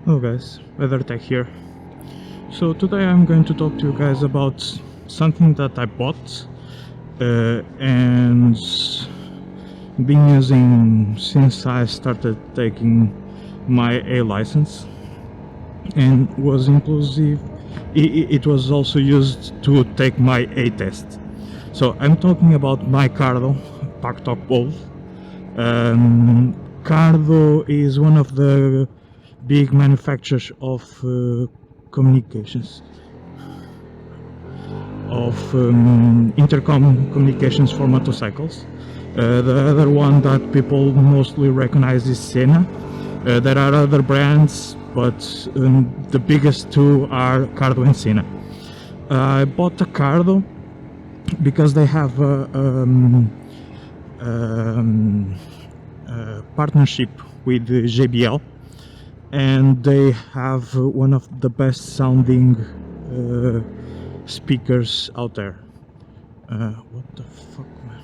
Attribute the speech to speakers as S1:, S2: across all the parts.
S1: Hello guys, WeatherTech here. So today I'm going to talk to you guys about something that I bought and been using since I started taking my A license, and was inclusive. It was also used to take my A test. So I'm talking about my Cardo Packtalk Bold. Cardo is one of the big manufacturers of communications, of intercom communications for motorcycles. The other one that people mostly recognize is Sena. There are other brands, but the biggest two are Cardo and Sena. I bought the Cardo because they have a partnership with JBL, and they have one of the best sounding speakers out there. What the fuck, man?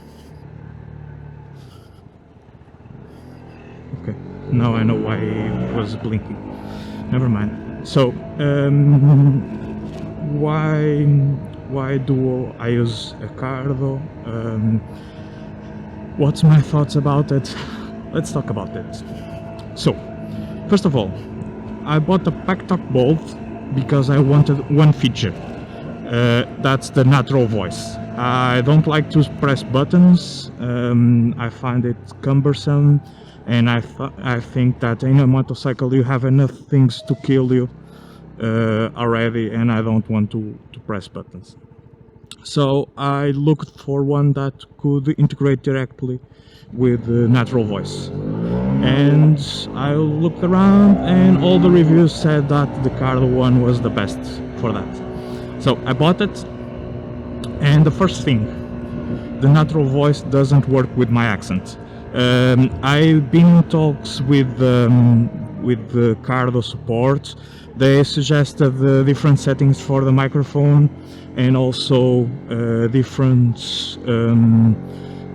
S1: Okay, now I know why it was blinking. Never mind. So, why do I use a Cardo? What's my thoughts about it? Let's talk about it. So, first of all, I bought the Packtalk Bold because I wanted one feature. That's the natural voice. I don't like to press buttons. I find it cumbersome, and I think that in a motorcycle you have enough things to kill you already, and I don't want to press buttons. So I looked for one that could integrate directly with natural voice, and I looked around, and all the reviews said that the Cardo one was the best for that. So I bought it, and the first thing, the natural voice doesn't work with my accent. I've been in talks with the Cardo support. They suggested different settings for the microphone, and also different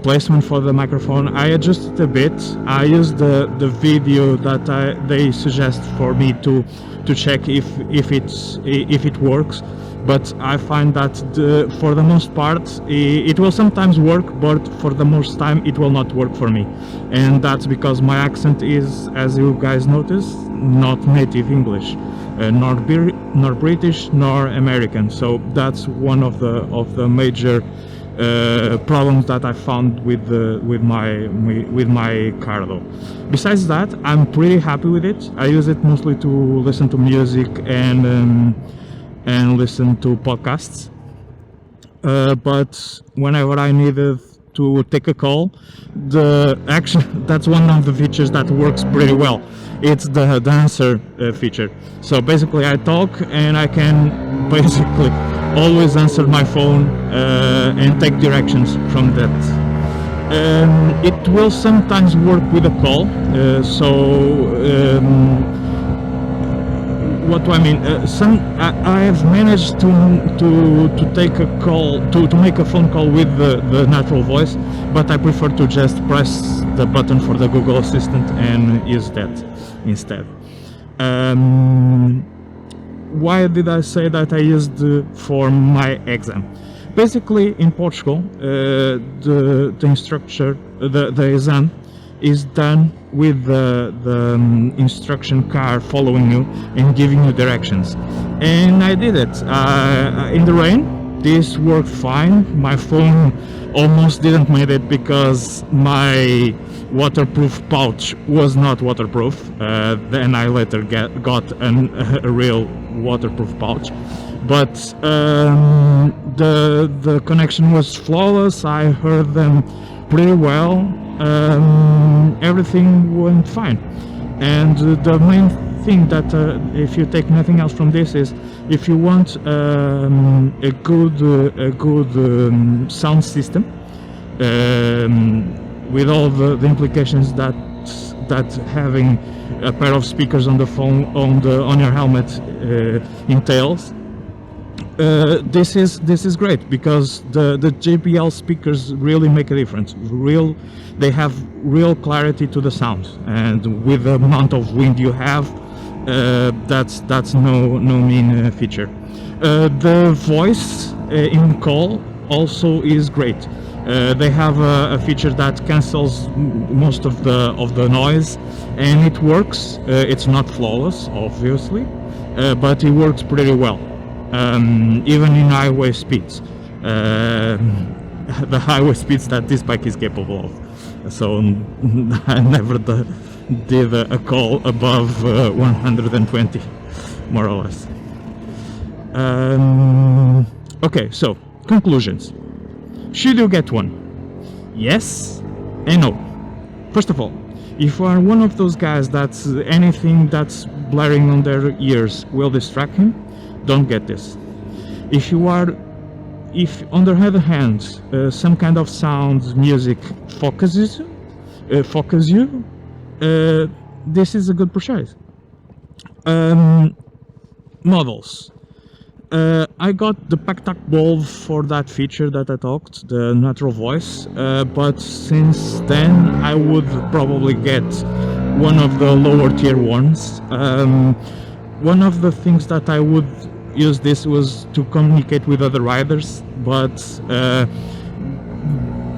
S1: placement for the microphone. I adjusted a bit. I used the video that they suggest for me to check if it works, but I find that for the most part it will sometimes work, but for the most time it will not work for me, and that's because my accent is, as you guys notice, not native English, nor British nor American. So that's one of the major problems that I found with my Cardo. Besides that, I'm pretty happy with it. I use it mostly to listen to music and listen to podcasts. But whenever I needed to take a call, that's one of the features that works pretty well. It's the answer feature. So basically I talk and I can basically always answer my phone and take directions from that. It will sometimes work with a call, what do I mean? I have managed to take a call, to make a phone call with the natural voice, but I prefer to just press the button for the Google Assistant and use that instead. Why did I say that I used for my exam? Basically, in Portugal, the instructor, the exam is done with the instruction car following you and giving you directions, and I did it in the rain. This worked fine. My phone almost didn't make it because my waterproof pouch was not waterproof. Then I later got a real waterproof pouch, but the connection was flawless. I heard them pretty well. Everything went fine, and the main thing that if you take nothing else from this is, if you want a good sound system with all the implications that having a pair of speakers on the phone on your helmet entails. This is great, because the JBL speakers really make a difference. They have real clarity to the sound, and with the amount of wind you have, That's no mean feature. The voice in call also is great. They have a feature that cancels most of the noise, and it works. It's not flawless, obviously, but it works pretty well, even in highway speeds. The highway speeds that this bike is capable of. So I never did a call above 120, more or less. Okay, so conclusions. Should you get one? Yes and no. First of all, if you are one of those guys that's anything that's blaring on their ears will distract him, don't get this. If on the other hand some kind of sound music focus you, this is a good purchase. Models. I got the Packtalk Bold for that feature that I talked, the natural voice, but since then I would probably get one of the lower tier ones. One of the things that I would use this was to communicate with other riders, but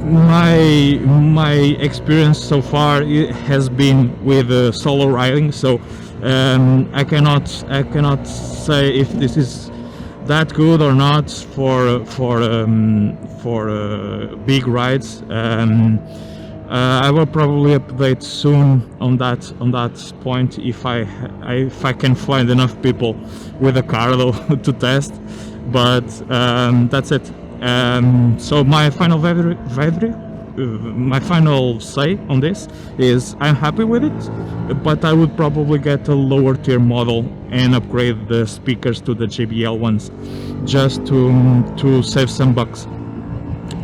S1: my experience so far has been with solo riding, so I cannot say if this is that good or not for big rides. I will probably update soon on that point if I can find enough people with a Cardo to test. But that's it. So my final my final say on this is I'm happy with it, but I would probably get a lower tier model and upgrade the speakers to the JBL ones just to save some bucks.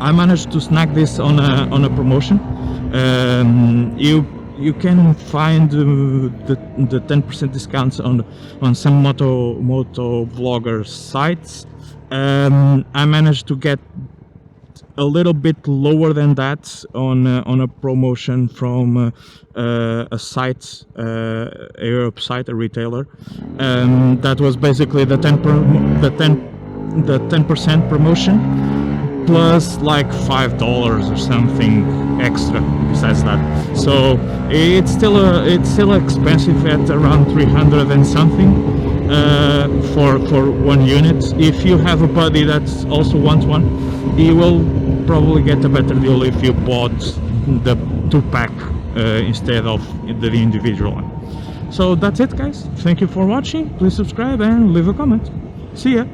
S1: I managed to snag this on a promotion. You can find the 10% discounts on some moto vlogger sites. I managed to get a little bit lower than that on a promotion from a site, a Europe site, a retailer. That was basically the 10% promotion plus like $5 or something extra besides that. So it's still expensive at around 300 and something. For one unit. If you have a buddy that also wants one, you will probably get a better deal if you bought the 2-pack instead of the individual one. So that's it, guys. Thank you for watching. Please subscribe and leave a comment. See ya.